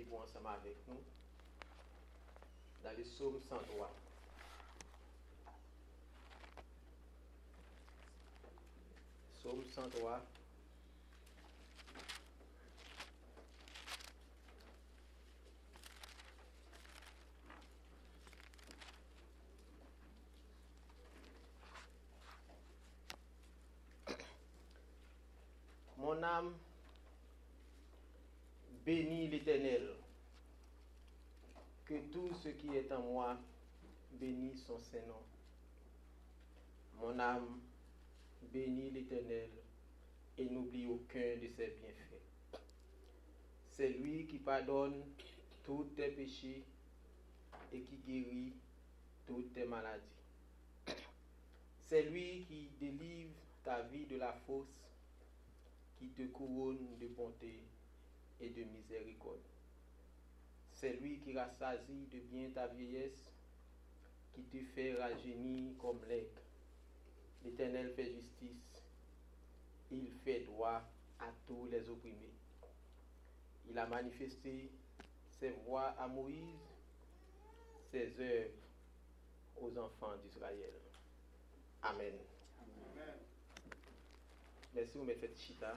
pour ensemble avec nous dans le psaume 103. Psaume 103. Mon âme bénit l'Éternel. Que tout ce qui est en moi bénisse son Saint-Nom. Mon âme bénit l'Éternel et n'oublie aucun de ses bienfaits. C'est lui qui pardonne tous tes péchés et qui guérit toutes tes maladies. C'est lui qui délivre ta vie de la fosse, qui te couronne de bonté et de miséricorde. C'est lui qui rassasie de bien ta vieillesse, qui te fait rajeunir comme l'aigle. L'Éternel fait justice, il fait droit à tous les opprimés. Il a manifesté ses voies à Moïse, ses œuvres aux enfants d'Israël. Amen. Amen. Merci, vous me faites chita.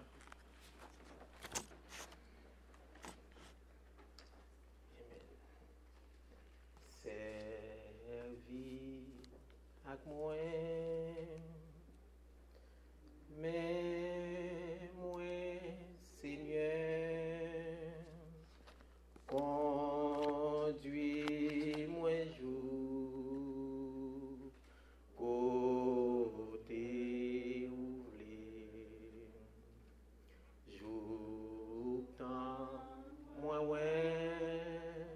Servi avec moi, mais moi, Seigneur, conduis-moi jour, côté ouvré, jour temps, moi ouais,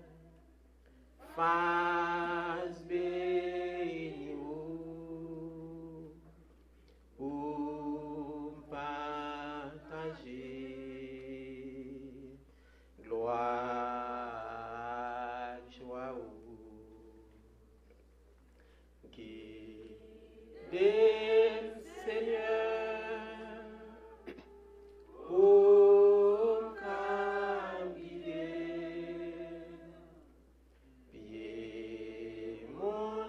face béni pour partager gloire, joie, guidez Seigneur pour guider, pied mon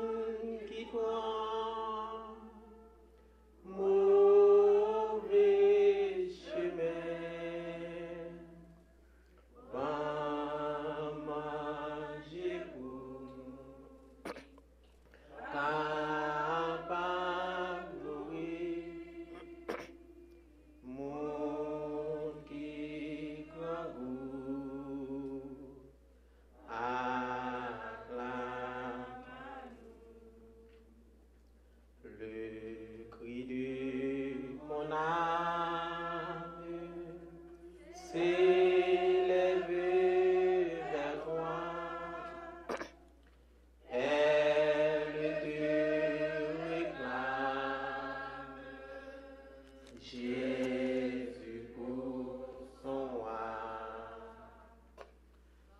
qui prend mauvais chemin, va manger pour capable mon qui croit à la le cri de mon âme s'élève vers toi. Elle te réclame, Jésus pour son roi.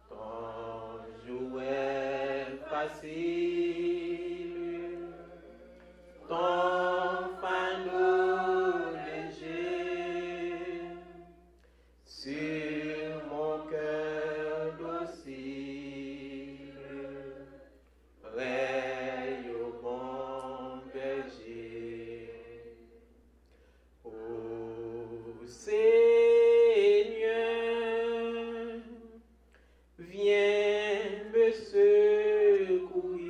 Ton jour est facile, ton fardeau léger, sur mon cœur docile, veille au bon berger. Ô Seigneur, viens me secourir.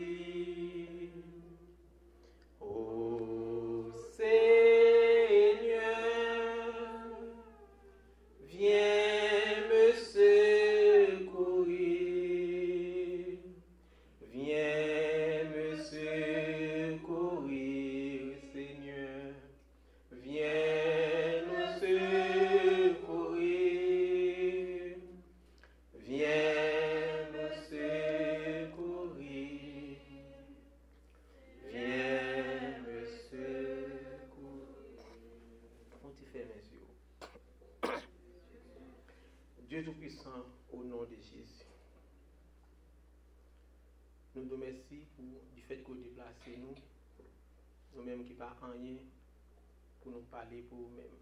Ô Seigneur, viens me secourir. Viens me secourir, Seigneur. Viens nous secourir. Viens nous secourir. Viens me secourir. On t'y fait, messieurs. Dieu Tout-Puissant, au nom de Jésus, nous te remercions du fait que vous déplacez nous, nous-mêmes qui pas rien pour nous parler pour nous-mêmes.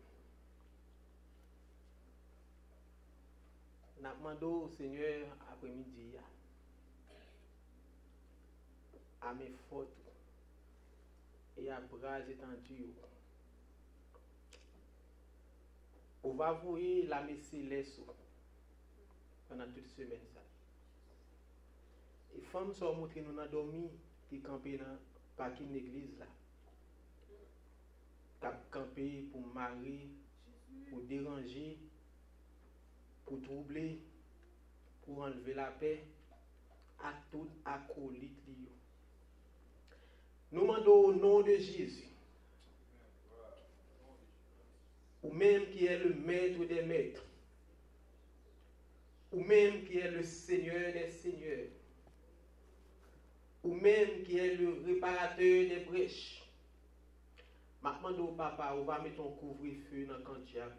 n'a demandé au Seigneur après-midi à mes fautes et à bras étendus. On va voir la messe céleste pendant toute semaine. Et femmes sont montrées nous dans dormi qui campent dans parking l'église là. Qui campé pour marier, pour déranger, pour troubler, pour enlever la paix à tout acolyte. Nous demandons au nom de Jésus, ou même qui est le maître des maîtres, ou même qui est le Seigneur des seigneurs, ou même qui est le réparateur des brèches. Maintenant, papa, on va mettre un couvre-feu dans le camp diable.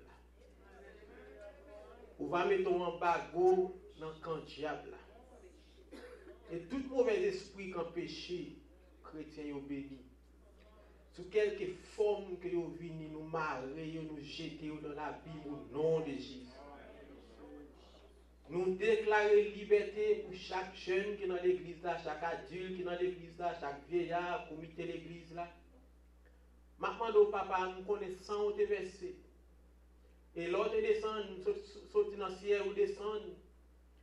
On va mettre un embargo dans le camp diable. Et tout mauvais esprit qui empêche chrétiens sont bénis. Sous quelque forme que vous venez nous marrer, nous jeter dans la Bible au nom de Jésus. Nous déclarer liberté pour chaque jeune qui est dans l'église là, chaque adulte qui est dans l'église là, chaque vieillard, comité de l'église là. Maintenant, papa, nous connaissons tes versets. Et l'autre descend, sorti dans le ciel, ou descend,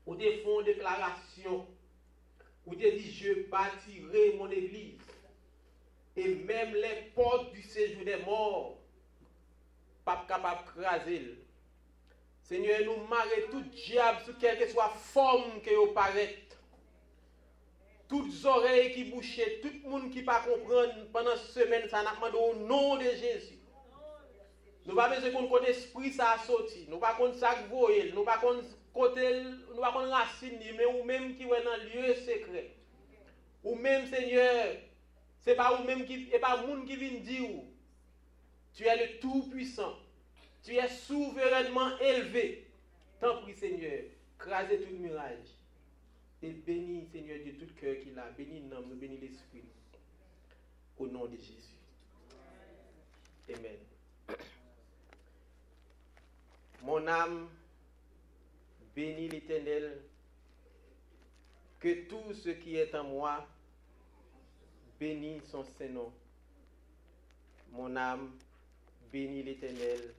ou des fonds de déclaration, ou des dit, je bâtirai mon église. Et même les portes du séjour des morts, pas capable de craser. Seigneur, nous marrer tout diable, sous quelle que soit forme que vous paraît. Toutes oreilles qui bouchaient, tout le monde qui ne pas comprendre pendant cette semaine, ça n'a pas au nom de Jésus. Nous pas besoin qu'on côté esprit ça a sorti, nous pas qu'on sac voyel, nous pas qu'on côté, nous pas qu'on racine, mais ou même qui est dans lieu secret. Ou même Seigneur, c'est pas ou même qui, et pas monde qui vient dire, tu es le tout puissant, tu es souverainement élevé. Tant pis Seigneur, crasez tout le mirage. Et bénis, Seigneur, de tout cœur qu'il a. Bénis l'homme, bénis l'esprit. Au nom de Jésus. Amen. Mon âme bénit l'Éternel. Que tout ce qui est en moi bénit son Saint-Nom. Mon âme bénit l'Éternel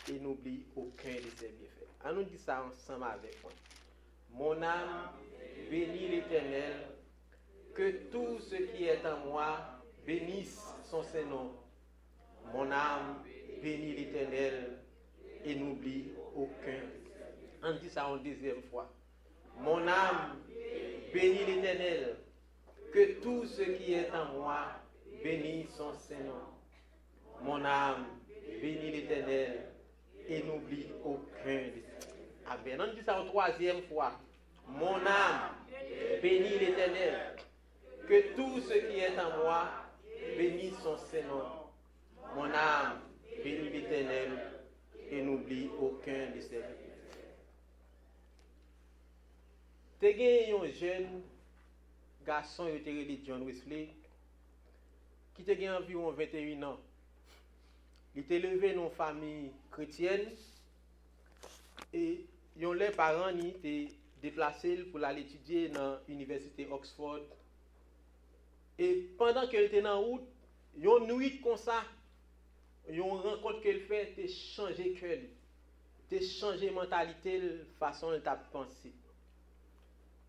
et n'oublie aucun de ses bienfaits. On nous dit ça ensemble avec moi. Mon âme bénit l'Éternel, que tout ce qui est en moi bénisse son Saint-Nom. Mon âme bénit l'Éternel et n'oublie aucun. On dit ça en deuxième fois. Mon âme bénit l'Éternel, que tout ce qui est en moi bénisse son Saint-Nom. Mon âme bénit l'Éternel et n'oublie aucun. Amen. On dit ça en troisième fois. Mon âme bénit l'Éternel, que tout ce qui est en moi bénisse son Saint-Nom. Mon âme bénit l'Éternel et n'oublie aucun de ses bienfaits. Te gen un jeune garçon qui était John Wesley qui te gen environ 21 ans. Il était élevé dans une famille chrétienne et les parents étaient déplacés pour aller étudier dans l'université Oxford. Et pendant qu'elle était en route, une nuit comme ça, une rencontre qu'elle fait, elle changé cœur, elle changé mentalité, façon de penser.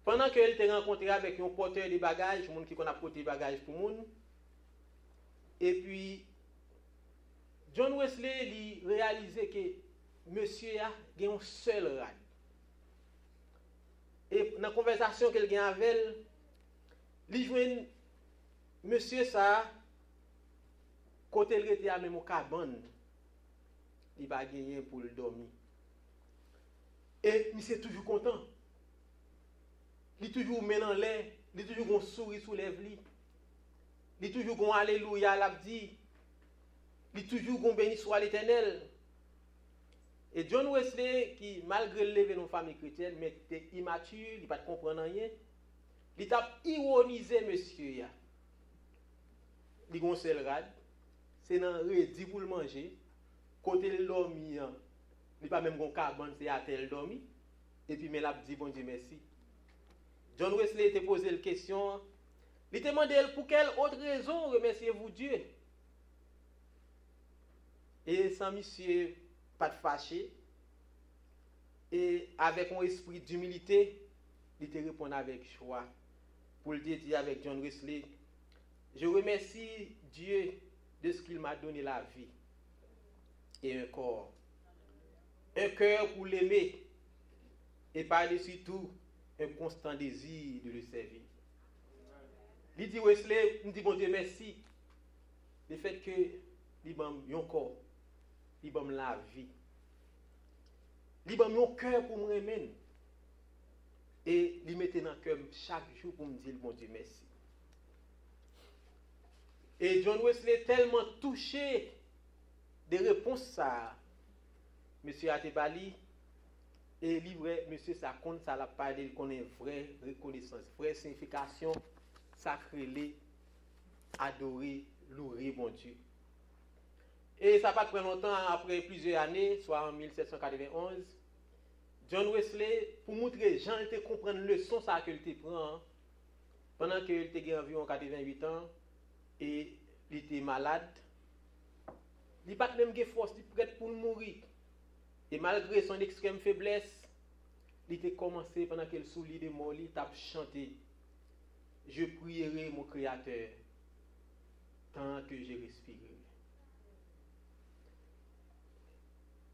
Pendant qu'elle était rencontrée avec un porteur de bagages, un monde qui a porté des bagages pour monde, et puis John Wesley il réalisait que monsieur a un seul rad. Et dans la conversation qu'elle a avec elle, il joue monsieur ça, côté il était à même au cabane, il va gagner pour le dormir. Et il est toujours content. Il est toujours met en l'air, il est toujours un sourire sous les lèvres. Il est toujours un alléluia l'a dit. Il est toujours un béni soit l'Éternel. Et John Wesley, qui malgré lever dans une famille chrétienne, mais était immature, il ne pas comprendre rien, il a ironisé monsieur. Il a un seul rad, c'est dans le rédit pour le manger. Côté le dormi, il n'y a pas même un cabane, c'est à tel dormi. et puis mais l'a dit bon Dieu merci. John Wesley t'a posé la question, il t'a demandé pour quelle autre raison remerciez-vous Dieu? Et sans monsieur pas de fâché et avec un esprit d'humilité, il te répond avec joie. Pour le dire avec John Wesley, je remercie Dieu de ce qu'il m'a donné la vie et un corps, un cœur pour l'aimer et par-dessus tout un constant désir de le servir. Il dit Wesley, il dit bon Dieu merci le fait que il m'a un corps, il m'a la vie, il m'a un cœur pour me aimer et il mettait dans le cœur chaque jour pour me dire bon Dieu merci. Et John Wesley tellement touché des réponses ça, monsieur Atebali, et livre monsieur ça compte ça l'a parlé, il connaît vraie reconnaissance, vraie signification sacrée, adorer, louer bon Dieu. Et ça pas très longtemps après plusieurs années, soit en 1791, John Wesley pour montrer Jean était comprendre leçon ça que il te prend pendant que il était environ 88 ans et il était malade. Il pas même de force, il prêt pour mourir. Et malgré son extrême faiblesse, il était commencé pendant qu'il sous lit de mort, il t'a chanté. Je prierai mon Créateur tant que je respirerai.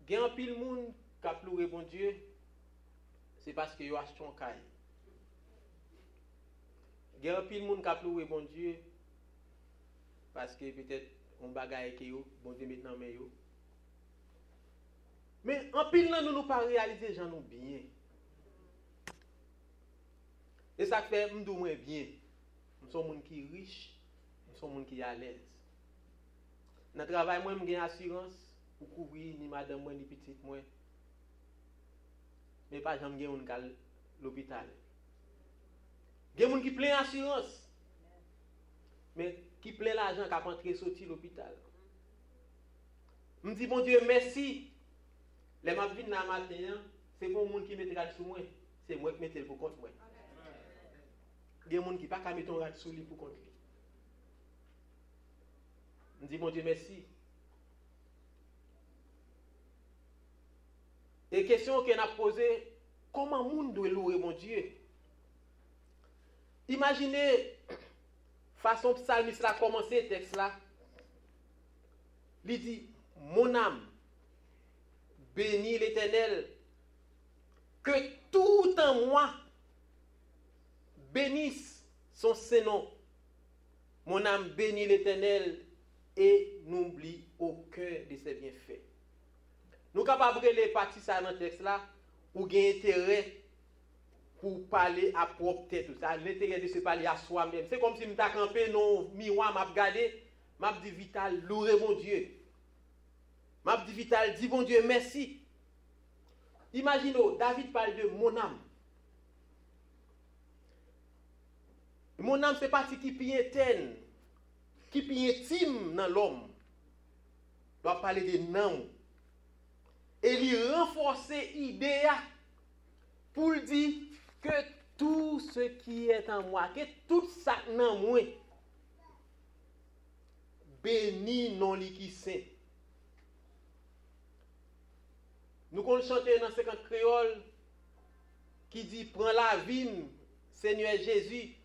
Il y a un pile monde qui a pleuré bon Dieu, c'est parce qu'il a acheté un caille. Il y a un pile monde qui a pleuré bon Dieu, parce que peut-être on bagaille qui yo, bon Dieu maintenant mais yo. Mais en pile là nous pas réaliser gens nous bien. Et ça fait m'dou moins bien. Nous sommes monde qui riche, nous sommes monde qui à l'aise. Dans travail moi j'ai assurance pour couvrir ni madame moi ni petite moi. Mais pas jamais gen on gal l'hôpital. Gen moun qui plein assurance. Mais qui plein l'argent qui a rentré sorti l'hôpital. Me dit bon Dieu merci. Les m'a vinn dans matin, c'est pour monde qui mettra sur moi, c'est moi qui mette pour compte moi. Il y a des gens qui pas ka mettre un rat sur lui pour compte lui. Me dit bon Dieu merci. Et question qu'on a posée, comment monde doit louer mon Dieu? Imaginez façon psalmiste a commencé texte là. Il dit mon âme bénis l'Éternel, que tout en moi bénisse son Saint-Nom. Mon âme bénit l'Éternel et n'oublie aucun de ses bienfaits. Nous sommes capables de les parties ça dans le texte là, ou gain intérêt pour parler à propre tête. L'intérêt de se parler à soi-même. C'est comme si je suis campé dans le miroir, je regardé, je dis vital, louer mon Dieu. M'a dit Vital, dit bon Dieu merci. Imaginez, David parle de mon âme. Mon âme c'est partie qui est interne, qui est intime dans l'homme. Il doit parler de nom. Et il renforce l'idée pour dire que tout ce qui est en moi, que tout ça dans moi, béni non li qui saint. Nous allons chanter dans 50 créoles qui dit prends la vie, Seigneur Jésus,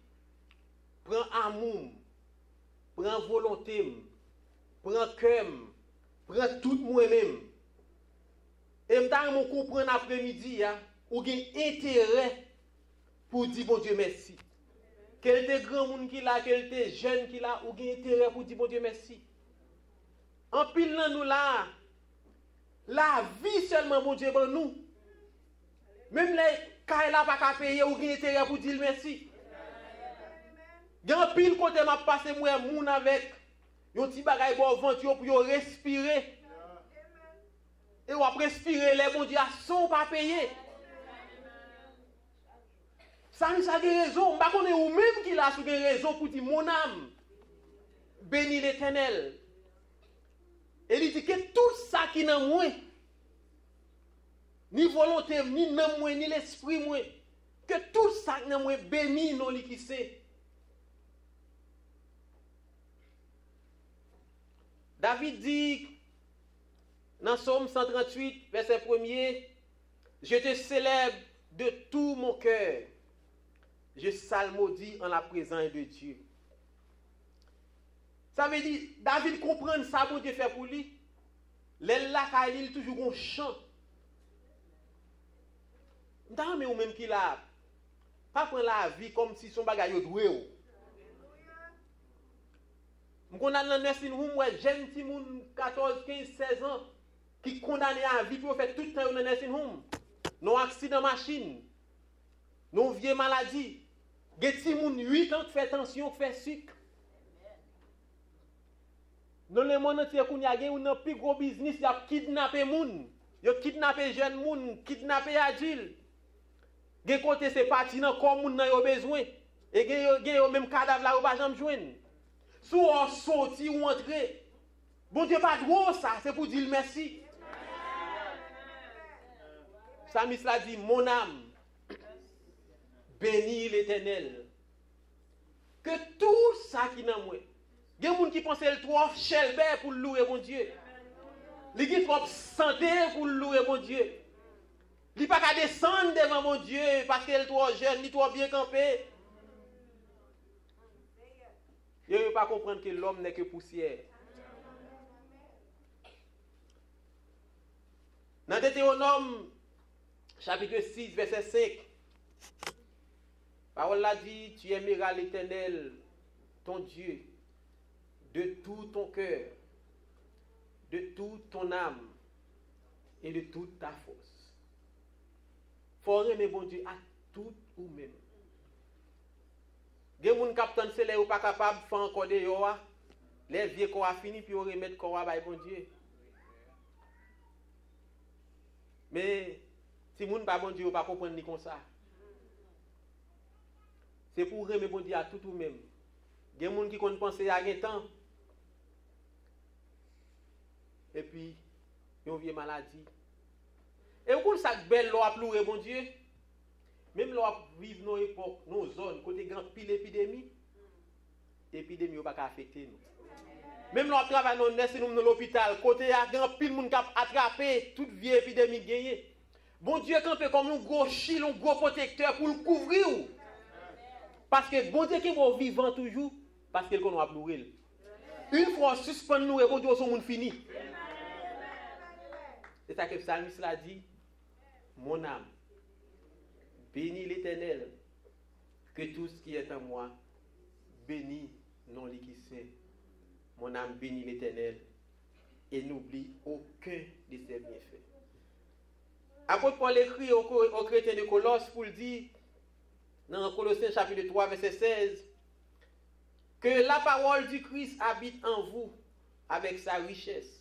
prends amour, prends volonté, prends cœur, prends tout moi-même. Et je comprends après-midi, ou avez intérêt pour dire bon Dieu merci. Quel était grand monde qui là, quel était jeune qui là, ou avez intérêt pour dire bon Dieu merci. En pile nous là, la vie seulement bon Dieu pour nous. Même les cas là pas qu'à payer ou gain intérêt pour dire merci. Gan pile côté m'a passé moi moun avec yon petit bagay bon ventre pour respirer. Et ou après respirer les bon Dieu sont pas payer. Ça nous a raison, pas connait ou même qui là sous raison pour dire mon âme bénis l'Éternel. Et il dit que tout ça qui est dans moi, ni volonté, ni nan moi, ni l'esprit moi. Que tout ça nan moi béni non li qui c'est. David dit dans Psaume 138, verset 1er, je te célèbre de tout mon cœur. Je salmodie en la présence de Dieu. Ça veut dire, David comprend ça, bon Dieu fait pour lui. Il est toujours un chant. Mais ou même qu'il a, pas prendre la vie comme si son bagage est doué. Je connais dans nursing home, jeune petit monde 14, 15, 16 ans qui condamné à vie pour faire tout le temps dans nursing home. Non accident machine, non vieille maladie. Des petits monde 8 ans qui fait tension, qui fait sucre. Dans le monde entier, il y a un plus gros business, il y a kidnappé les gens, il y a kidnappé les jeunes gens, kidnappé les adultes. Des côté c'est parti dans comme moun nan yo besoin et gen yo même cadavre là ou pas jamais joindre. Si on sorti ou entrer, bon Dieu pas droit ça, c'est pour dire merci. Psalmiste l'a dit, mon âme bénis l'Éternel. Que tout ça qui dans moi, gen moun qui pense le trop chelbert pour louer bon Dieu. Li qui trop santé pour louer bon Dieu. Il ne peut pas descendre devant mon Dieu parce qu'il est trop jeune, ni trop bien campé. Il ne peut pas comprendre que l'homme n'est que poussière. Dans Deutéronome, chapitre 6, verset 5, la parole l'a dit, tu aimeras l'Éternel, ton Dieu, de tout ton cœur, de toute ton âme et de toute ta force. Faut aimer bon Dieu à tout ou même. Des gens qui ont c'est ou pas capable de faire encore des yoa. Les vieux qu'on a fini puis on remettre quoi à bon Dieu. Mais si moun pas bon Dieu ou pas comprendre ni comme ça. C'est pour aimer bon Dieu à tout ou même. Des gens qui ont pensé à un temps. Et puis ils ont une maladie. Et vous savez ça belle loi pleurer bon Dieu. Même loi vivre dans époque, nos zones côté grand pile épidémie. Épidémie pas affecter nous. Même loi travail dans dans l'hôpital, côté a grand pile monde qui attraper toute vieille épidémie gagné. Bon Dieu campé comme un gros chil, un gros protecteur pour le couvrir. Parce que bon Dieu qui va vivant toujours parce qu'il qu'on va pleurer. Une fois suspend nous et bon Dieu son monde fini. C'est ça que le psalmiste l'a dit. Mon âme, bénis l'Éternel, que tout ce qui est en moi, bénis non lui qui sait. Mon âme bénis l'Éternel et n'oublie aucun de ses bienfaits. Apôtre Paul écrit aux chrétiens de Colosse pour dire, dans Colossiens chapitre 3, verset 16, que la parole du Christ habite en vous avec sa richesse.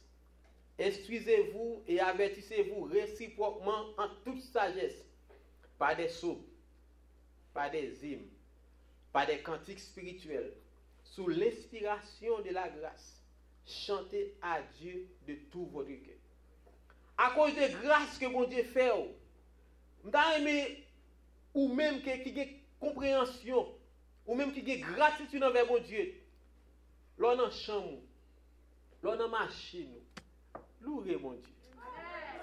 Instruisez-vous et avertissez-vous réciproquement en toute sagesse, par des psaumes, par des hymnes, par des cantiques spirituels, sous l'inspiration de la grâce. Chantez à Dieu de tout votre cœur. À cause de grâce que bon Dieu fait, vous aimé ou même qui a compréhension, ou même qui a gratitude envers bon Dieu. L'on en chambre, l'on en machine. Louez mon Dieu.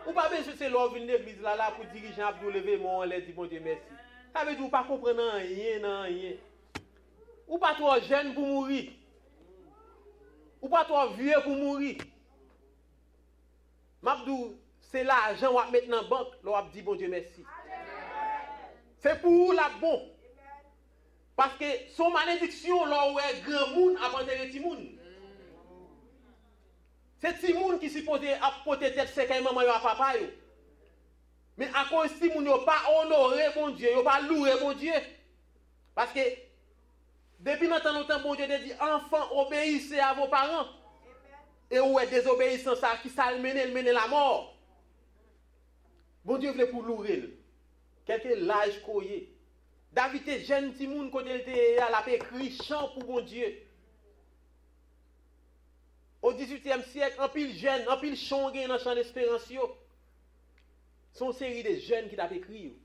Ou pas besoin de l'homme venir l'église là pour diriger Abdou lever mon on dit mon Dieu merci. Ça veut dire pas comprendre rien. Ou pas trop jeune pour mourir. Ou pas trop vieux pour mourir. M'abdou c'est l'argent on va mettre dans la banque, l'on dit bon Dieu merci. C'est pour la bon. Parce que son malédiction là où est grand monde à prendre petit monde. C'est petit monde qui supposé apporter tête sec à maman et à papa yo. Mais à cause de moun yo pas honorer bon Dieu, yo pas louer bon Dieu. Parce que depuis longtemps bon Dieu dit enfants obéissez à vos parents. Et où est désobéissance ça qui ça mène la mort. Bon Dieu voulait pour louer. Quelqu'un l'âge koyé. David était jeune petit monde quand il était à la écrit chant pour bon Dieu. Au 18e siècle, en pile jeune, en pile changé dans le champ d'espérance. Son série de jeunes qui t'a écrit.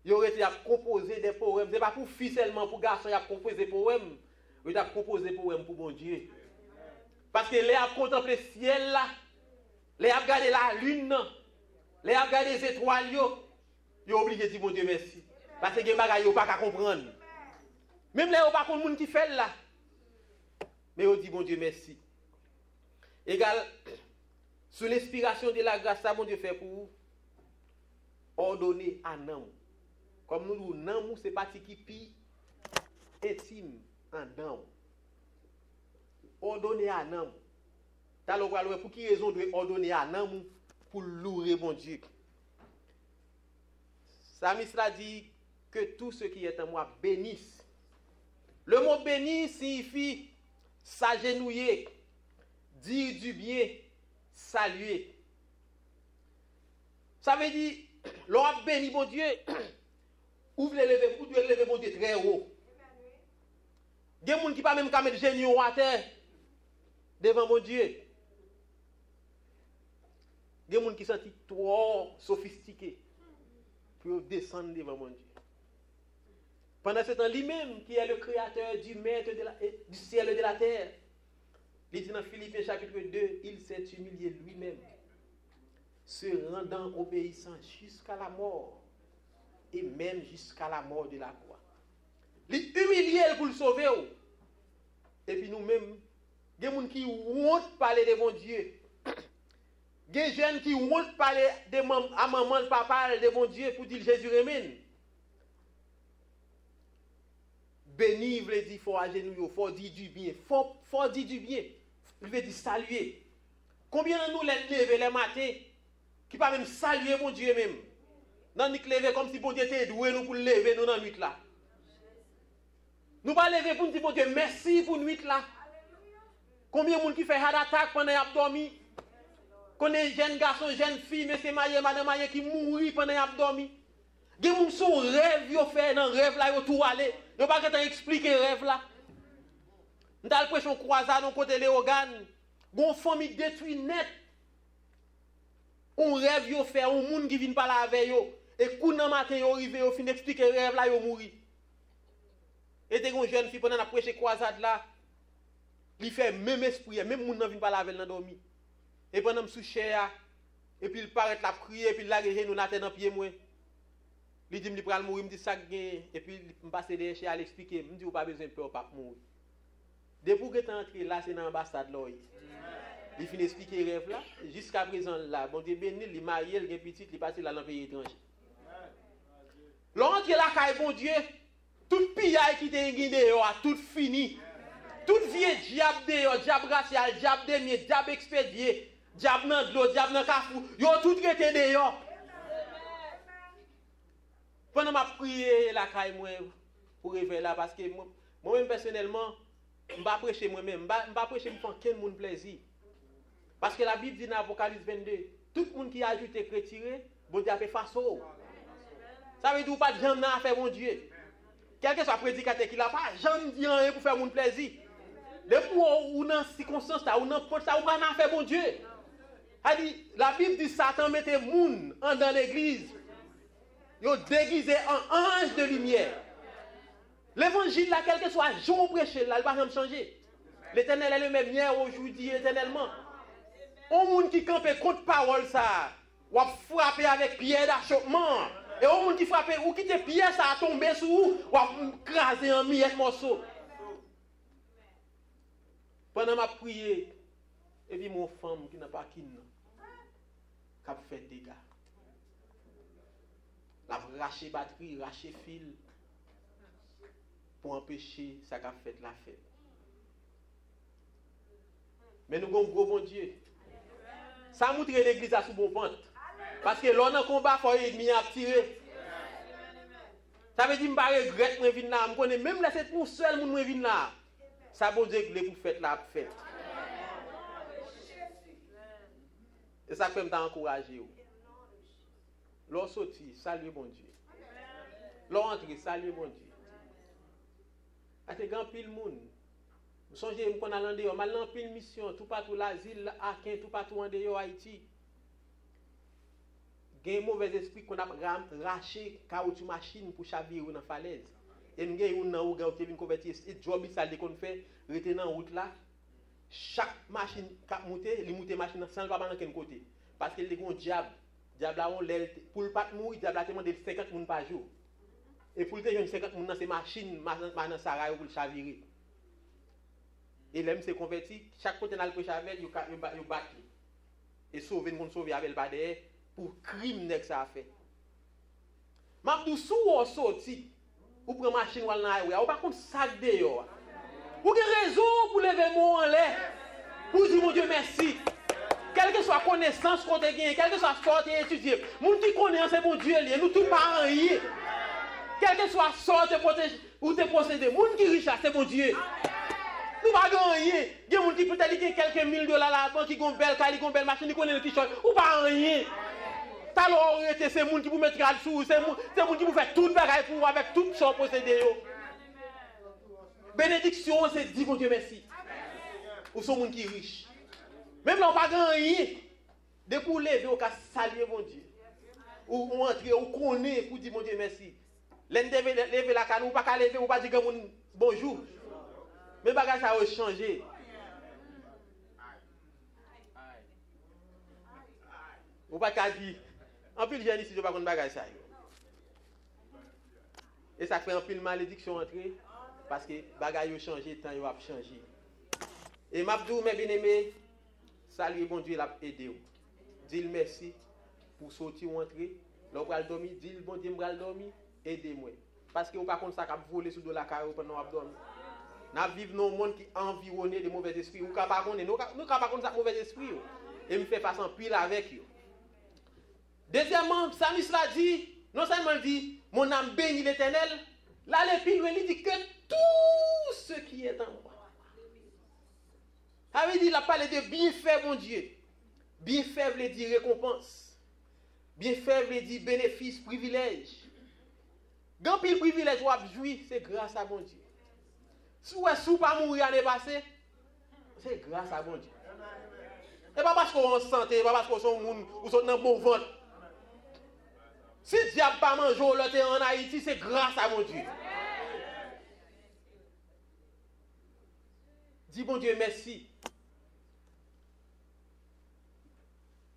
Ils auraient été à composer des poèmes. Ce n'est pas pour filles seulement, pour garçons, ils ont composé des poèmes. Ils ont composé des poèmes pour bon Dieu. Parce que les a contemplé le ciel là, les a regardé la lune, les a regardé les étoiles, ils ont obligé de dire bon Dieu merci. Parce que les bagages, ils n'ont pas qu'à comprendre. Même les gens pas contre le monde qui fait là. Mais ils dit bon Dieu merci. Égal, sous l'inspiration de la grâce, ça bon Dieu fait pour vous. Ordonner à nous. Comme nous disons, nous, c'est partie qui pi intime en nous. Ordonner à nous. Pour qui raison de ordonner à nous pour louer mon Dieu? Samis l'a dit que tout ce qui est en moi bénisse. Le mot béni signifie s'agenouiller, dire du bien, saluer. Ça veut dire, l'on a béni mon Dieu, ouvre les lever, ou doit lever mon Dieu très haut. Il y a des gens qui ne peuvent même pas mettre genoux à terre devant mon Dieu. Il y a des gens qui sont trop sophistiqués pour descendre devant mon Dieu. Pendant ce temps, lui-même, qui est le créateur du maître du ciel et de la terre, il dit dans Philippiens chapitre 2, il s'est humilié lui-même, se rendant obéissant jusqu'à la mort, et même jusqu'à la mort de la croix. Il humilié pour le sauver. Et puis nous-mêmes, il y a des gens qui honte parler de mon Dieu. Il y a des jeunes qui honte parler à maman, le papa de mon Dieu pour dire Jésus remène. Béni, il veut dire, il faut agenouiller, il faut dire du bien. Faut dire du bien. Il veut dire saluer. Combien de nous les lever les matins, qui pas même saluer mon Dieu même. Non, nous lever comme si bon Dieu était doué nous pour lever nous dans la nuit là. Nous pas lever pour nous dire bon Dieu merci pour la nuit là. Combien de gens qui fait hard attack pendant qu'ils ont dormi? Combien de jeunes garçons, jeunes filles, messieurs mariés, madame mariés qui mourent pendant qu'ils ont dormi? Il y a des gens qui sont rêve, ils fait dans rêve là, ils tout aller. Ils n'ont pas qu'à expliquer rêve là. Nous avons prêché une croisade dans côté les organes. Une famille détruite net. On rêve, ils fait, un monde qui vient pas là avec eux. Et quand dans matin, ils arrivent, ils finissent d'expliquer rêve là, ils mourent. Et des jeunes filles pendant la prêché croisade là, ils fait même esprit, même monde ne vient pas là avec dormi. Et pendant que je suis cher, et puis il paraît la prier, et puis il a gagné nous dans pied moi. Il dit, il va mourir, il me dit ça, et puis il passe derrière chez à l'expliquer, il me dit, il pas besoin de peur, pas mourir. Depuis que tu es entré là, c'est dans l'ambassade là. Il finit d'expliquer le rêve là, jusqu'à présent là, bon Dieu béni, il est marié, il est petit, il est passé là dans le pays étranger. L'entrée là, quand bon Dieu, toute pillaille qui était guidée, a tout fini. Tout vieux diable de diable racial, diable de mieux, diable expédié, diable dans de l'eau, diable dans cafou, ils ont tout traité dehors. Pendant ma prière, la caille moi pour réveiller là, parce que moi-même personnellement, je ne vais pas prêcher moi-même, je ne vais pas prêcher pour quel monde plaisir. Parce que la Bible dit dans Apocalypse 22, tout le monde qui a ajouté retiré, bon Dieu a fait face au. Ça veut dire pas de gens à faire mon Dieu. Quel que soit le prédicateur qui n'a pas, j'en dis rien pour faire mon plaisir. Depuis ou dans ces circonstances là, ou dans porte ça, ou pas faire mon Dieu. La Bible dit Satan mettait moun dans l'église. Ils ont déguisé en ange de lumière. L'évangile, là, quel que soit le jour où prêcher, là, il ne va jamais changer. L'Éternel est le même hier, aujourd'hui, éternellement. Au monde qui campe contre parole, ça, ou a frappé avec pierre d'achoppement. Et au monde qui frappe, ou qui te pierre, ça a tombé sur vous, ou a crasé en miettes morceaux. Pendant ma prière, et puis mon femme qui n'a pas qui a fait des dégâts. La raché batterie, raché fil pour empêcher ça qu'a fait la fête. Mais nous avons un gros bon Dieu. Ça montre l'église à sous bon pente. Parce que l'on a un combat, il faut ennemi à tirer. Ça veut dire que je ne regrette pas venir là. Je connais même là, c'est pour seul monde venir là. Ça veut dire que vous faites la fête. Et ça fait m'encourager. L'on sorti, salut mon Dieu. L'on entre, salut mon Dieu. A te grand pile monde. Vous songez qu'on a landé, on a l'en pile mission, tout partout l'asile, Akin, tout partout en dehors Haïti. Il y a un mauvais esprit qu'on a raché caoutchouc machine pour chavirer dans la falaise. Et nous avons un qui vient convertir et job ça qu'on fait rester dans route là. Chaque machine qui monte, il monte machine sans pas dans quel côté parce qu'il y a un diable. Diable là on l'aile pour pas mourir, diable là demande 50 personnes par jour. Et pour le jeune 50 personnes dans ces machines dans Sarah pour le chavirer. Et l'homme s'est converti, chaque côté dans le péché avec il bat et sauver nous sauver avec pas derrière pour crime que ça a fait. M'a dou sou ou sorti ou prend machine ou dans highway, ou pas contre sac dehors. Ou avez raison pour lever mon en l'air. Pour dire mon Dieu merci. Quelle que soit connaissance qu'on a gagné, quelle que soit sorte et étudier, moun qui connaît c'est bon Dieu lié, nous tout pas rien. Quelle que soit sorte ou te procéder, moun qui riche c'est bon Dieu. Nous pas rien. Il y a moun qui peut-être quelques $1000 là-bas qui gon belle cali, gon belle machine, qui connaît le t-shirt, ou pas rien. Alors c'est moun qui vous mettre à dessous, c'est moun qui vous fait tout bagaille pour avec tout son procédé yo. Bénédiction c'est dire mon Dieu merci. Ou sont moun qui riche. Même là on pas rien. Dès pour lever au cas saluer mon Dieu. Ou entrer ou connaît pour dire mon Dieu merci. Lever la canne ou pas lever ou pas dire moun bonjour. Mais bagage ça a changé. Ou pas qu'à dire en pile jeune ici je pas connait bagage ça. Et ça fait un pile malédiction entrer parce que bagage a changé, temps a changé. Et m'abdou mes bien-aimés, salut bon Dieu l'a aidé. Dis merci pour sortir ou entrer. L'on va dormir, dis bon Dieu m'va dormir, aidez-moi. Parce que on pas contre ça qu'a voler sous de la carrière pendant on dormir. N'a vivre dans un monde qui environné de mauvais esprits. Ou pas contre nous pas contre ça mauvais esprit et me fait face en pile avec eux. Deuxièmement, Psalmiste l'a dit, non seulement dit, mon âme bénit l'Éternel, là l'épine il dit que tout ce qui est en moi. Ça veut dire, il a parlé de bienfait, mon Dieu. Bienfait veut dire récompense. Bienfait veut dire bénéfice, privilège. Quand il privilège ou jouir, c'est grâce à mon Dieu. Si vous n'êtes pas mourir l'année passée, c'est grâce à mon Dieu. Et pas parce qu'on est en santé, pas parce qu'on est dans bon ventre. Si le diable pas mangé en Haïti, c'est grâce à mon Dieu. Dis bon Dieu merci.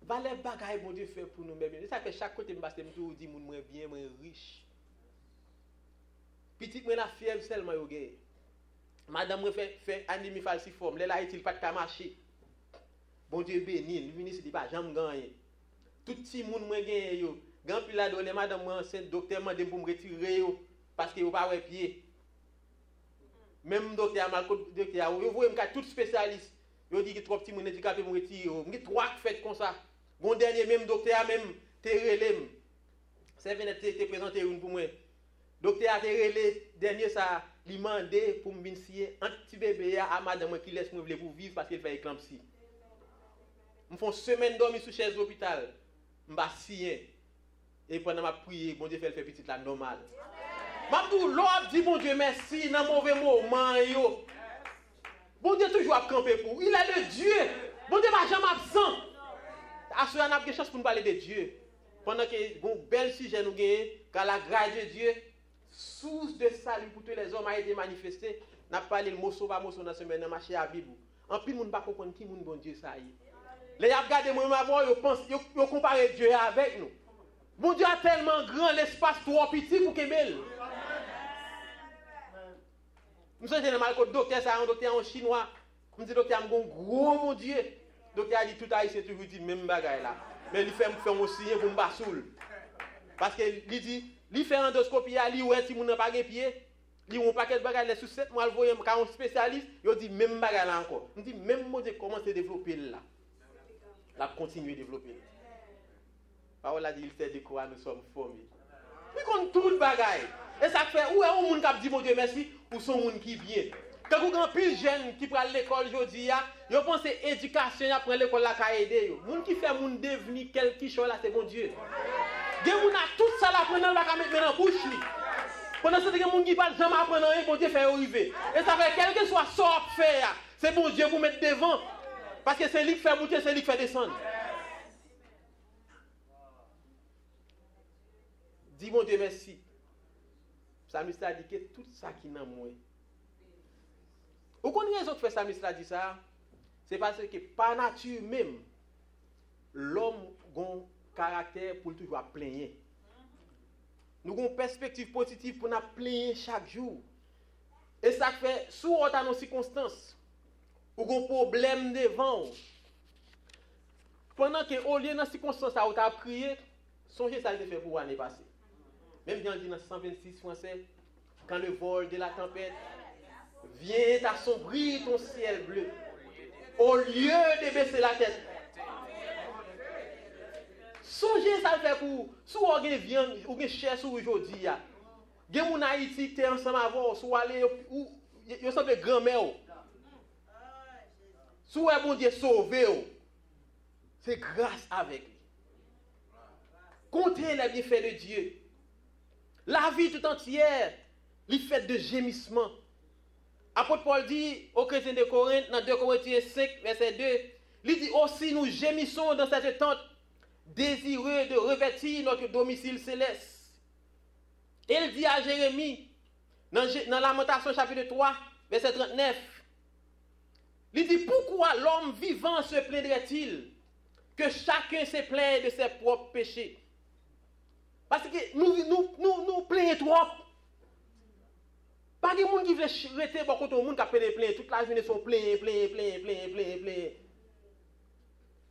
Valeur bagaille bon Dieu fait pour nous même. Ça fait chaque côté me passe me tout dit moun moins bien, moins riche. Petit moi la fièvre seulement yo gagné. Madame me fait anémie falciforme, là il pas de marcher. Bon Dieu béni, le ministre dit pas jamais gagner. Tout petit moun moins gagné yo. Grand pile là donné madame moi enceinte docteur m'a demandé pour me retirer yo parce que yo pas ouais pied. Même docteur mal docteur yo voyez me tout spécialiste. Yo dit que trop petit moun handicapé me retirer yo. Me trois fait comme ça. Bon dernier même docteur même te relé. C'est venu te présenter une pour moi. Docteur a te relé dernier ça lui mandé pour me venir signer un petit bébé à madame qui laisse moi pour vivre parce qu'il fait éclampsie. Me font semaine dormir sous chaise d'hôpital. M'ba signer. Et pendant ma prière, bon Dieu fait le petit là normal. M'abdou l'homme dit bon Dieu merci dans mauvais moment yo. Bon Dieu toujours à camper pour. Il est le Dieu. Bon Dieu va jamais absent. Assuré on a quelque chose pour nous parler de Dieu. Pendant que bon bel sujet nous gagne car la grâce de Dieu source de salut pour tous les hommes a été manifestée. N'a parlé le mot sauva mot dans semaine dans marché à Bible. En plus monde pas comprendre qui monde bon Dieu ça y. Les a regardé moi avant yo pense yo comparer Dieu avec nous. Bon Dieu a tellement grand l'espace trop petit pour qu'il mêle. Nous sommes généralement le docteur ça un docteur en chinois. Me dit docteur mon gros mon Dieu. Docteur a dit tout haïtien toujours dit même bagaille là. Mais il fait aussi pour me basoul. Parce que il dit il fait endoscopie à lui ouais si mon pas de pied. Il on paquet de bagaille sous 7 mois voyer quand un spécialiste, il dit même bagaille là encore. On dit même mon Dieu commence à développer là. La continuer à développer. Parole a dit il fait de quoi nous sommes formés. Il compte tout le bagaille. Et ça fait où est un monde qui dit mon Dieu merci ou son monde qui vient. Quand vous avez plus jeunes qui prennent l'école aujourd'hui, vous pensez que l'éducation, après l'école, là, qui aider. Les gens qui font moun devenir quelque chose, là, c'est bon Dieu. Les gens qui ont tout ça, là, pendant la mettre dans la bouche. Pendant ce temps, les gens qui ne parlent jamais apprendre rien, bon Dieu fait arriver. Et ça fait quel que soit ce qu'on fait, c'est bon Dieu vous mettre devant. Parce que c'est lui qui fait monter, c'est lui qui fait descendre. Dis bon Dieu merci. Psalmiste a dit que tout ça qui n'a moins. Vous connaissez raison que fait Psalmiste a dit ça? C'est parce que par nature même, l'homme a un caractère pour toujours plaindre. Nous avons une perspective positive pour nous plaindre chaque jour. Et ça fait, sous autant de circonstances, ou un problème devant. Pendant que au lieu de circonstances où tu as prié, songez ça a été fait pour l'année passée. Même dans le 126 français, quand le vol de la tempête vient assombrir ton ciel bleu, au lieu de baisser la tête. Songez ça fait pour si vous avez viande ou avez chair sur aujourd'hui. Il y a des gens en Haïti qui sont ensemble avant, si vous allez ou vous semblez grand-mère. Si vous avez bon Dieu sauvé, c'est grâce avec lui. Comptez les bienfaits de Dieu. La vie tout entière, les faits de gémissement. Apôtre Paul dit aux chrétiens de Corinthe, dans 2 Corinthiens 5, verset 2, il dit aussi nous gémissons dans cette tente, désireux de revêtir notre domicile céleste. Et il dit à Jérémie, dans Lamentation chapitre 3, verset 39, il dit pourquoi l'homme vivant se plaindrait-il que chacun se plaigne de ses propres péchés? Parce que nous plaignons trop. Pas de monde qui veut rester pour côté monde qui a fait des plaintes toute la journée sont plein.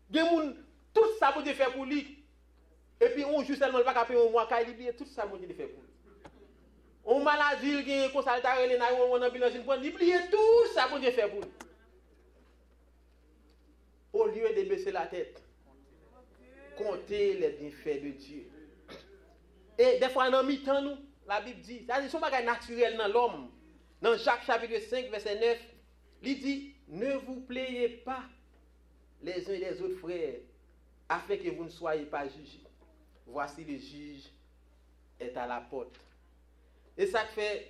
Des monde tout ça pour faire pour lui. Et puis on juste seulement pas payer un mois car il tout ça pour faire pour lui. On maladie qui est consultant les na on ambulance une fois il tout ça pour faire pour lui. Au lieu de baisser la tête, comptez les bienfaits de Dieu. Et des fois dans mi-temps nous la Bible dit, ça c'est son bagage naturel dans l'homme. Dans Jacques chapitre 5 verset 9, il dit ne vous plaignez pas les uns et les autres frères afin que vous ne soyez pas jugés. Voici le juge est à la porte. Et ça fait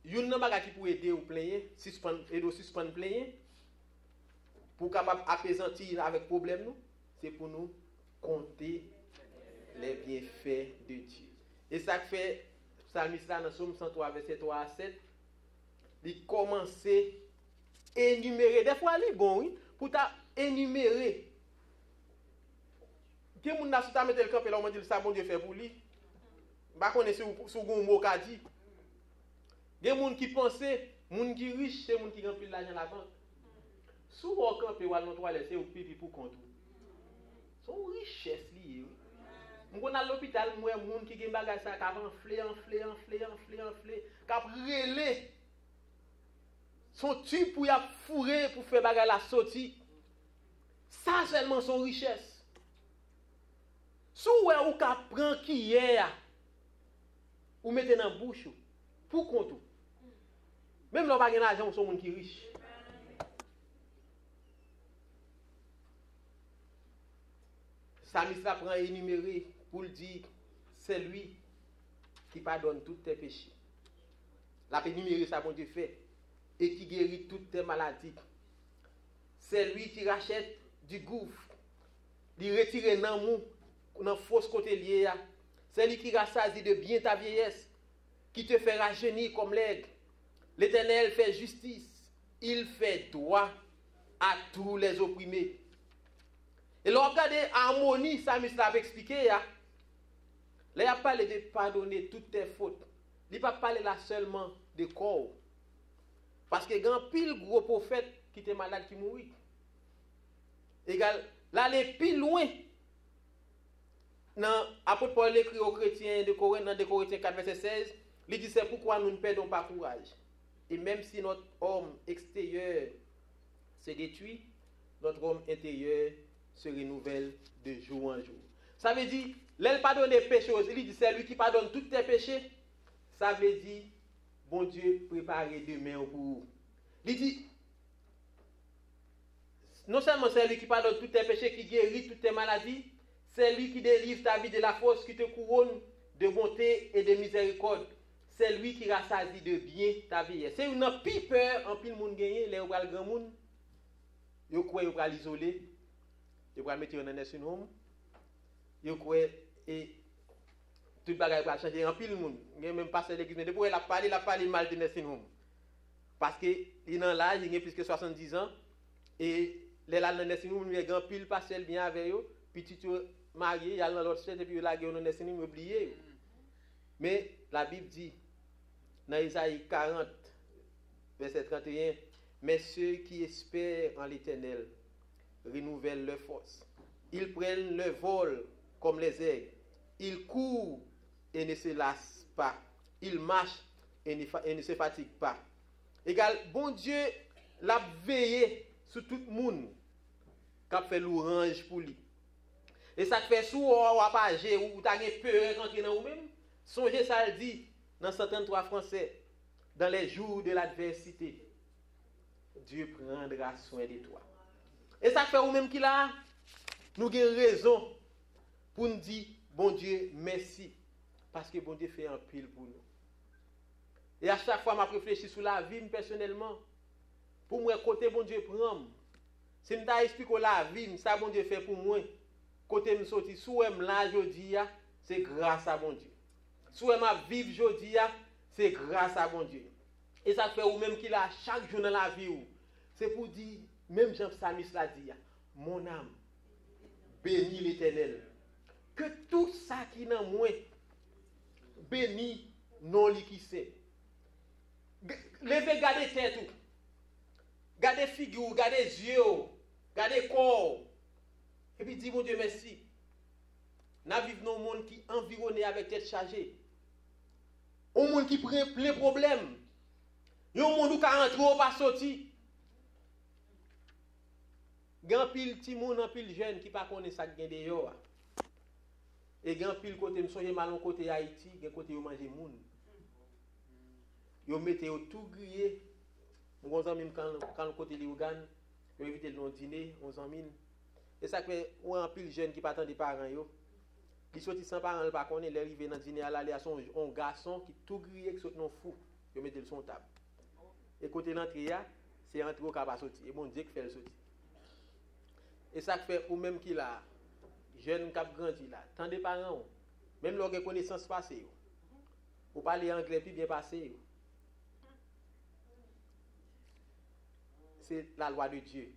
une bagage qui pour aider ou plaigner, suspendre plaigner pour capable apaisantir avec problème nous, c'est pour nous compter les bienfaits de Dieu. Et ça fait Psalmiste là dans Psaume 103 verset 3 à 7, il commence à énumérer des fois il bon oui pour ta énumérer. Qui moun n'a sous mettre le camp et là on dit ça bon Dieu fait pour lui. Pas connaître sous gon mot qu'a dit. Des moun qui pensaient moun qui riche c'est moun qui gagne plus l'argent la banque. Sous au camp et wal dans toilette c'est au pipi pour compte. Son richesse liée. M'gon à l'hôpital moi moun qui gen bagage ça qu'a enflé qu'a relé son tube pour y a fourré pour faire bagage la sortie. Ça seulement son richesse. Sou ou ka prend qui hier ou mettez dans bouche pour compte. Même l'on pas gen argent ou son moun qui riche. Psalmiste la prend énuméré pour dire c'est lui qui pardonne tous tes péchés. La énuméré ça bon Dieu fait et qui guérit toutes tes maladies. C'est lui qui rachète du gouffre, il retire dans fausse côté lié. C'est lui qui rassasie de bien ta vieillesse, qui te fait rajeunir comme l'aigle. L'Éternel fait justice, il fait droit à tous les opprimés. Et là, regardez harmonie, ça me l'a expliqué. Là, il a parlé de pardonner toutes tes fautes. Il n'a pas parlé là seulement de corps. Parce que il y a un pile gros prophète qui était malade qui mourit. Égal, là, il est plus loin. Dans l'apôtre Paul écrit aux chrétiens de Corinthe, dans 2 Corinthiens 4, verset 16, il dit c'est pourquoi nous ne perdons pas courage. Et même si notre homme extérieur se détruit, notre homme intérieur se renouvelle de jour en jour. Ça veut dire, l'elle pardonne les péchés, il dit c'est lui qui pardonne tous tes péchés. Ça veut dire, bon Dieu, préparez demain pour vous. Il dit, non seulement c'est lui qui pardonne tous tes péchés, qui guérit toutes tes maladies, c'est lui qui délivre ta vie de la force, qui te couronne de bonté et de miséricorde. C'est lui qui rassasie de bien ta vie. C'est une pire peur, en pile monde gagné, les grand monde, yo croit yo pral isoler, yo pral mettre dans un home, yo croit et tout bagage va changer en pile monde. Il y a même pasteur d'église mais depuis il a parlé mal de nursing home. Parce que il dans l'âge, il a plus que 70 ans et les là dans nursing home, il y a grand pile pasteur bien avec eux, petit marié, il a dans l'autre et puis il a dans nursing home oublié. Mais la Bible dit dans Isaïe 40 verset 31, mais ceux qui espèrent en l'Éternel renouvellent leur force. Ils prennent le vol comme les aigles. Ils courent et ne se lassent pas. Ils marchent et ne se fatiguent pas. Égal, bon Dieu l'a veillé sur tout le monde qui a fait l'orange pour lui. Et ça fait sous ou pas ou t'as peur rentrer dans vous-même. Songez ça le dit dans 133 français. Dans les jours de l'adversité, Dieu prendra soin de toi. Et ça fait ou même qu'il a, nous avons raison pour nous dire, bon Dieu, merci. Parce que bon Dieu fait un pile pour nous. Et à chaque fois, je réfléchis sur la vie personnellement. Pour moi, côté bon Dieu prend. Si je t'explique la vie, ça bon Dieu fait pour moi. Côté me sorti, si je là aujourd'hui, c'est grâce à bon Dieu. Si je vivre aujourd'hui, c'est grâce à bon Dieu. Et ça fait ou même qu'il a chaque jour dans la vie. C'est pour dire, même Jean-Psalmiste l'a dit, mon âme, bénis l'Éternel. Que tout ça qui est dans moi, bénis non li qui sait. Levez, gardez tête, gardez figure, gardez yeux, gardez corps. Et puis dis mon Dieu merci. Nous vivons dans un monde qui est environné avec tête chargée. Un monde qui prend plein de problèmes. Un monde qui a entré ou pas sorti. Gan pile ti moun en pile jeune qui pas connaît ça gen dehors. Et gan pile côté me songe mal côté Haïti, gen côté yo manger moun. Yo mette yo tout grillé. Mon ami quand côté Liougan, yo invité le dîner, on amis. Et ça fait ou en pile jeune qui pas attendre parents yo. Qui sorti sans parents pas connaît, il arrivé dans dîner à l'aller à son un garçon qui tout grillé qui saute non fou. Yo mette le son table. Et côté l'entrée c'est entrer au pas sorti et bon Dieu qui fait le sorti. Et ça fait ou même qu'il a jeune qui a grandi là, tant de parents, même leur connaissance passée, ou parler anglais puis bien passé. C'est la loi de Dieu.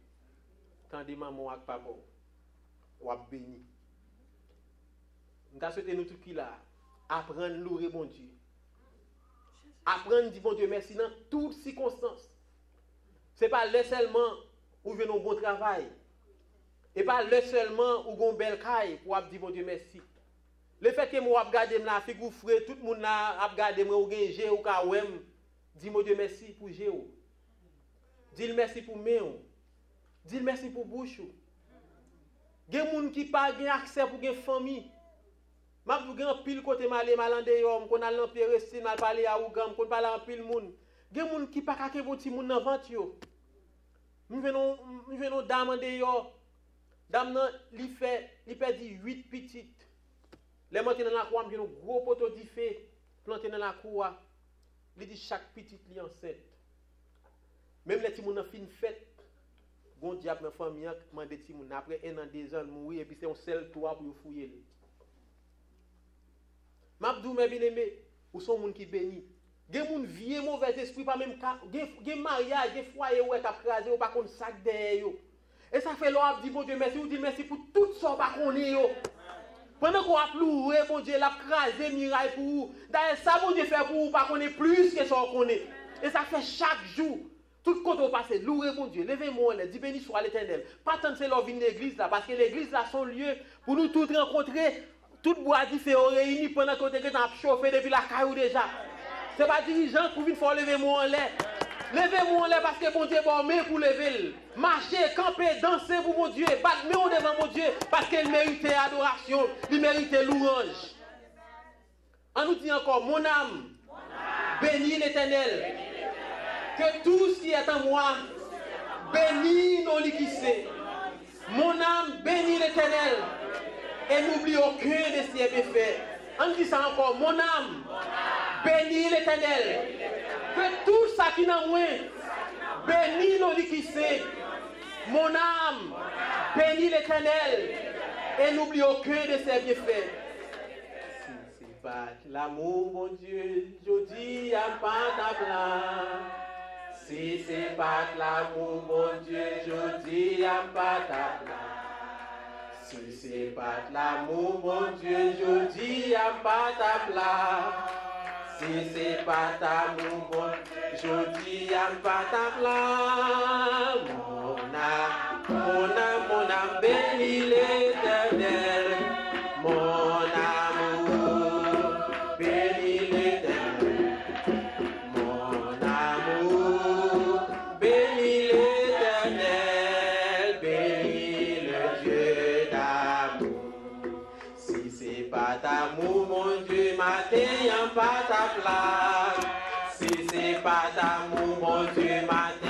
Quand des mamans avec papa, ou a béni. Nous souhaitons nous tout qui là, apprendre à louer bon Dieu. Apprendre à dire bon Dieu merci dans toutes circonstances. Ce n'est pas là seulement où vous venez au bon travail. Et pas là seulement où vous avez belle caille pour dire bon Dieu merci. Le fait que moi regarder la figure frère, tout le monde a regardé moi ou gagné ou ka ouem, dis mon Dieu merci pour géo. Dis merci pour méo. Dis merci pour bouche. Gen moun qui pas gen accès pour gen famille. M'a vous gen pile côté malé malande yo, qu'on a l'empire style mal parler à Ougam, qu'on parle en pile moun. Gen moun qui pas ka ke bon ti moun nan vente yo. Nous venons demander yo. Dame nan li dit 8 petites. Les monter dans la cour, j'ai un gros poteau de feu planté dans la cour. Il dit chaque petite li enceinte. Même les petits moun nan fin fête. Bon diable dans famille mande petit moun après 1 an 2 ans mourir et puis c'est un seul toit pour fouiller. M'abdou mes bien-aimés, ou sont moun qui béni. Gen moun vieux mauvais esprit pas même gen mariage, gen foyer ou est crasé ou pas kon sac derrière yo. Et ça fait l'on dit bon Dieu merci, ou dit merci pour tout ça pas qu'on est yo. Pendant qu'on a loué bon Dieu l'a crasé miraille pour vous. D'ailleurs ça bon Dieu fait pour vous pas qu'on est plus que ça qu'on est. Et ça fait chaque jour. Tout quand on passe, louez bon Dieu, levez-moi, dis béni soit l'Éternel. Pas tant que c'est leur vie de l'église là, parce que l'église là son lieu pour nous tous rencontrer, tout bois différents réunis pendant qu'on est en chauffé depuis la caillou déjà. C'est pas dirigeant pour venir faire lever-moi en l'air. Levez-moi en l'air parce que bon Dieu bon mais pour lever. Marcher, camper, danser pour mon Dieu, battre mais on devant mon Dieu parce qu'il méritait adoration, il méritait louange. On nous dit encore, mon âme, bénis l'Éternel. Que tout ce qui est en moi, bénis nos liquissés. Mon âme, bénis l'Éternel. Et n'oublie aucun de ses bienfaits. On dit ça encore, mon âme, bénis l'Éternel. Que tout ça qui est en moi, bénis nos liquissés. Mon âme, bénis l'Éternel. Et n'oublie aucun de ses bienfaits. pas l'amour, mon Dieu, je dis à pas ta place. Si c'est pas l'amour, mon Dieu, je dis à pas ta place. Si c'est pas l'amour, mon Dieu, je dis à pas ta place. Si c'est pas l'amour, mon Dieu, je dis à pas ta place. Mon âme bénit l'Éternel. Mon amour bénit l'Éternel. Mon amour bénit l'Éternel. Bénit le Dieu d'amour. Si c'est pas d'amour, mon Dieu, matin, pas ta place. Si c'est pas d'amour, mon Dieu, matin.